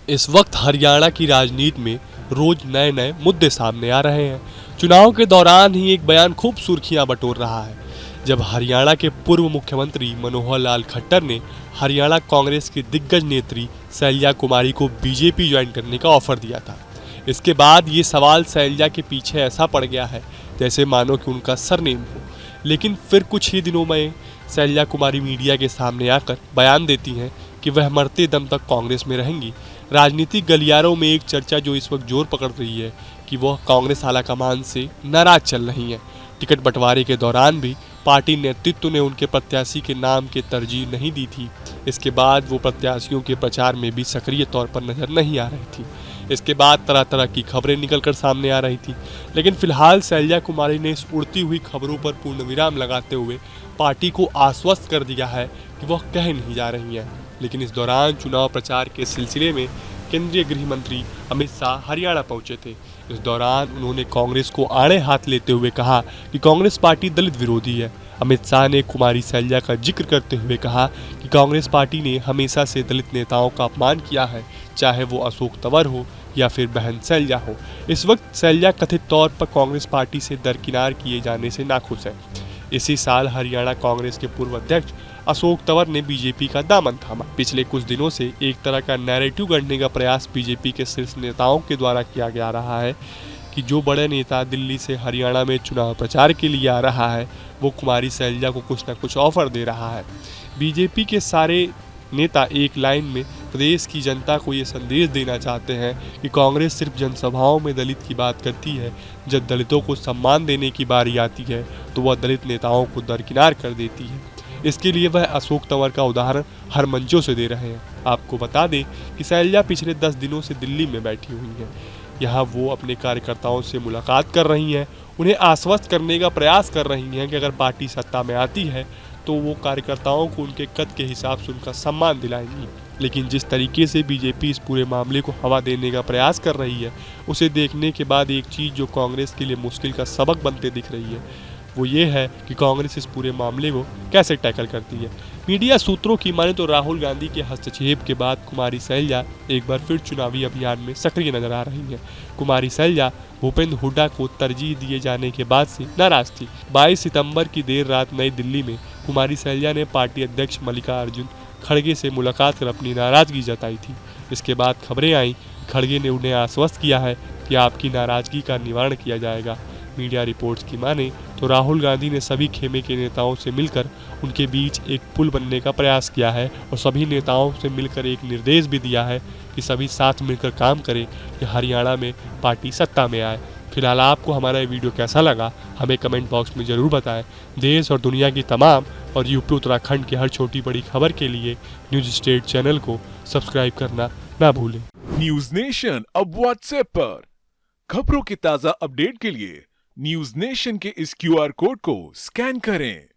इस वक्त हरियाणा की राजनीति में रोज नए नए मुद्दे सामने आ रहे हैं। चुनाव के दौरान ही एक बयान खूब सुर्खियां बटोर रहा है, जब हरियाणा के पूर्व मुख्यमंत्री मनोहर लाल खट्टर ने हरियाणा कांग्रेस की दिग्गज नेत्री शैलजा कुमारी को बीजेपी ज्वाइन करने का ऑफर दिया था। इसके बाद ये सवाल शैलजा के पीछे ऐसा पड़ गया है जैसे मानो कि उनका सरनेम हो। लेकिन फिर कुछ ही दिनों में शैलजा कुमारी मीडिया के सामने आकर बयान देती हैं कि वह मरते दम तक कांग्रेस में रहेंगी। राजनीतिक गलियारों में एक चर्चा जो इस वक्त जोर पकड़ रही है कि वह कांग्रेस आलाकमान से नाराज चल रही हैं। टिकट बंटवारे के दौरान भी पार्टी नेतृत्व ने उनके प्रत्याशी के नाम के तरजीह नहीं दी थी। इसके बाद वो प्रत्याशियों के प्रचार में भी सक्रिय तौर पर नजर नहीं आ रही थी। इसके बाद तरह तरह की खबरें निकलकर सामने आ रही थी, लेकिन फिलहाल शैलजा कुमारी ने इस उड़ती हुई खबरों पर पूर्ण विराम लगाते हुए पार्टी को आश्वस्त कर दिया है कि वह कह नहीं जा रही हैं। लेकिन इस दौरान चुनाव प्रचार के सिलसिले में केंद्रीय गृह मंत्री अमित शाह हरियाणा पहुंचे थे। इस दौरान उन्होंने कांग्रेस को आड़े हाथ लेते हुए कहा कि कांग्रेस पार्टी दलित विरोधी है। अमित शाह ने कुमारी शैलजा का जिक्र करते हुए कहा कि कांग्रेस पार्टी ने हमेशा से दलित नेताओं का अपमान किया है, चाहे वो अशोक तंवर हो या फिर बहन शैलजा हो। इस वक्त शैलजा कथित तौर पर कांग्रेस पार्टी से दरकिनार किए जाने से नाखुश है। इसी साल हरियाणा कांग्रेस के पूर्व अध्यक्ष अशोक तंवर ने बीजेपी का दामन थामा। पिछले कुछ दिनों से एक तरह का नैरेटिव गढ़ने का प्रयास बीजेपी के शीर्ष नेताओं के द्वारा किया जा रहा है कि जो बड़े नेता दिल्ली से हरियाणा में चुनाव प्रचार के लिए आ रहा है वो कुमारी शैलजा को कुछ न कुछ ऑफर दे रहा है। बीजेपी के सारे नेता एक लाइन में प्रदेश की जनता को ये संदेश देना चाहते हैं कि कांग्रेस सिर्फ जनसभाओं में दलित की बात करती है, जब दलितों को सम्मान देने की बारी आती है तो वह दलित नेताओं को दरकिनार कर देती है। इसके लिए वह अशोक तंवर का उदाहरण हर मंचों से दे रहे हैं। आपको बता दें कि शैलजा पिछले 10 दिनों से दिल्ली में बैठी हुई हैं। यहाँ वो अपने कार्यकर्ताओं से मुलाकात कर रही हैं, उन्हें आश्वस्त करने का प्रयास कर रही हैं कि अगर पार्टी सत्ता में आती है तो वो कार्यकर्ताओं को उनके कद के हिसाब से उनका सम्मान दिलाएंगी। लेकिन जिस तरीके से बीजेपी इस पूरे मामले को हवा देने का प्रयास कर रही है, उसे देखने के बाद एक चीज़ जो कांग्रेस के लिए मुश्किल का सबक बनते दिख रही है वो ये है कि कांग्रेस इस पूरे मामले को कैसे टैकल करती है। मीडिया सूत्रों की माने तो राहुल गांधी के हस्तक्षेप के बाद कुमारी शैलजा एक बार फिर चुनावी अभियान में सक्रिय नजर आ रही हैं। कुमारी शैलजा भूपेंद्र हुड्डा को तरजीह दिए जाने के बाद से नाराज थी। 22 सितंबर की देर रात नई दिल्ली में कुमारी शैलजा ने पार्टी अध्यक्ष मल्लिकार्जुन खड़गे से मुलाकात कर अपनी नाराजगी जताई थी। इसके बाद खबरें आई, खड़गे ने उन्हें आश्वस्त किया है कि आपकी नाराजगी का निवारण किया जाएगा। मीडिया रिपोर्ट्स की माने तो राहुल गांधी ने सभी खेमे के नेताओं से मिलकर उनके बीच एक पुल बनने का प्रयास किया है और सभी नेताओं से मिलकर एक निर्देश भी दिया है कि सभी साथ मिलकर काम करें कि हरियाणा में पार्टी सत्ता में आए। फिलहाल आपको हमारा ये वीडियो कैसा लगा हमें कमेंट बॉक्स में ज़रूर बताएं। देश और दुनिया की तमाम और यूपी उत्तराखंड की हर छोटी बड़ी खबर के लिए न्यूज़ स्टेट चैनल को सब्सक्राइब करना ना भूलें। न्यूज नेशन अब व्हाट्सएप पर खबरों के ताजा अपडेट के लिए न्यूज नेशन के इस क्यूआर कोड को स्कैन करें।